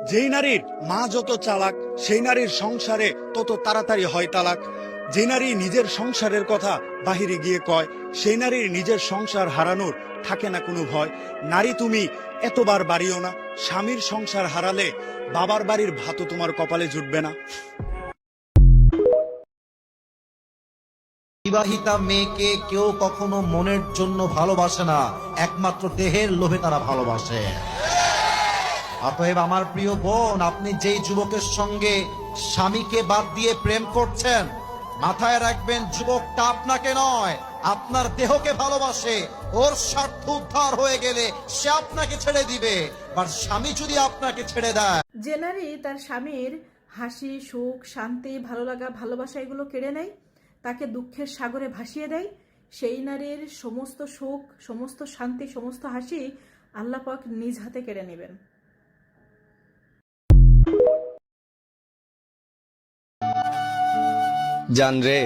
যেই নারীর মা যত চালাক সেই নারীর সংসারে তত তাড়াতাড়ি হয় তালাক। যে নারী নিজের সংসারের কথা বাহিরে গিয়ে কয় সেই নারীর নিজের সংসার হারানোর থাকে না কোনো ভয়। নারী তুমি এতবার বাড়িও না, স্বামীর সংসার হারালে বাবার বাড়ির ভাতও তোমার কপালে জুটবে না। বিবাহিতা মেয়েকে কেউ কখনো মনের জন্য ভালোবাসে না, একমাত্র দেহের লোভে তারা ভালোবাসে। অতএব আমার প্রিয় বোন, আপনি যেই যুবকের সঙ্গে স্বামীকে বাদ দিয়ে প্রেম করছেন, মাথায় রাখবেন যুবকটা আপনাকে নয় আপনার দেহকে ভালোবাসে। ওর স্বার্থ উদ্ধার হয়ে গেলে সে আপনাকে ছেড়ে দিবে, আর স্বামী যদি আপনাকে ছেড়ে দেয়। যে নারী তার স্বামীর হাসি, সুখ, শান্তি, ভালো লাগা, ভালোবাসা এগুলো কেড়ে নেয়, তাকে দুঃখের সাগরে ভাসিয়ে দেয়, সেই নারীর সমস্ত সুখ, সমস্ত শান্তি, সমস্ত হাসি আল্লাহ পাক নিজ হাতে কেড়ে নেবেন। জান রে,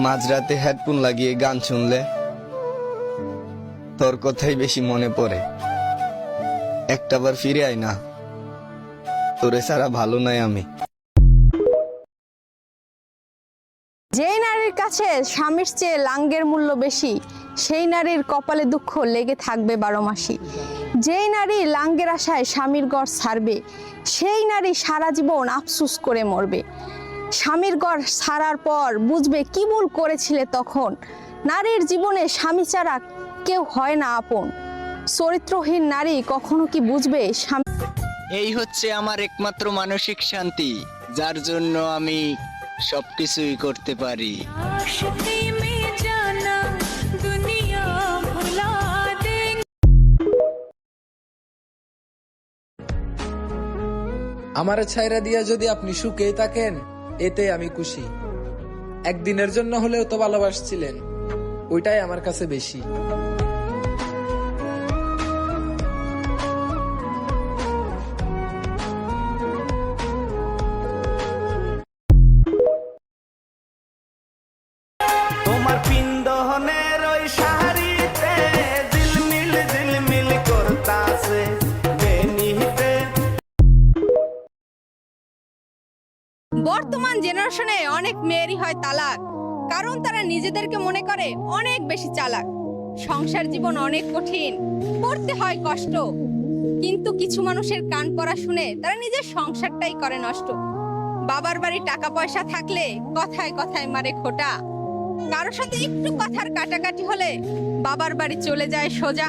মাঝরাতে হেডফোন লাগিয়ে গান শুনলে তোর কথাই বেশি মনে পড়ে। একটাবার ফিরে আয় না, তোরে ছাড়া ভালো নাই আমি। যেই নারীর কাছে স্বামীর চেয়ে লাঙ্গের মূল্য বেশি, সেই নারীর কপালে দুঃখ লেগে থাকবে 12 মাসই। যেই নারী লাঙ্গের আশায় স্বামীর ঘর ছাড়বে, সেই নারী সারা জীবন আফসোস করে মরবে। স্বামীর ঘর ছাড়ার পর বুঝবে কি ভুল করেছিলে তখন। নারীর জীবনে স্বামী ছাড়া কেউ হয় না আপন। চরিত্রহীন নারী কখনো কি বুঝবে স্বামী? এই হচ্ছে আমার একমাত্র মানসিক শান্তি, যার জন্য আমি সবকিছুই করতে পারি। আমারে ছাইরা দিয়া যদি আপনি সুখেই থাকেন, এতে আমি খুশি। একদিনের জন্য হলেও তো ভালোবাসছিলেন, ওইটাই আমার কাছে বেশি। তোমার পিন্দহনের ওই শাড়িতে ঝিলমিল ঝিলমিল করতাছে বেনিতে। বর্তমান জেনারেশনে অনেক মেয়েরই হয় তালাক, কারণ তারা নিজেদেরকে মনে করে অনেক বেশি চালাক। সংসার জীবন অনেক কঠিন, করতে হয় কষ্ট, কিন্তু কিছু মানুষের কান পড়া শুনে তারা নিজের সংসারটাই করে নষ্ট। বাবার বাড়ি টাকা পয়সা থাকলে কথায় কথায় মারে খোটা, কারোর সাথে একটু কথার কাটাকাটি হলে বাবার বাড়ি চলে যায় সোজা।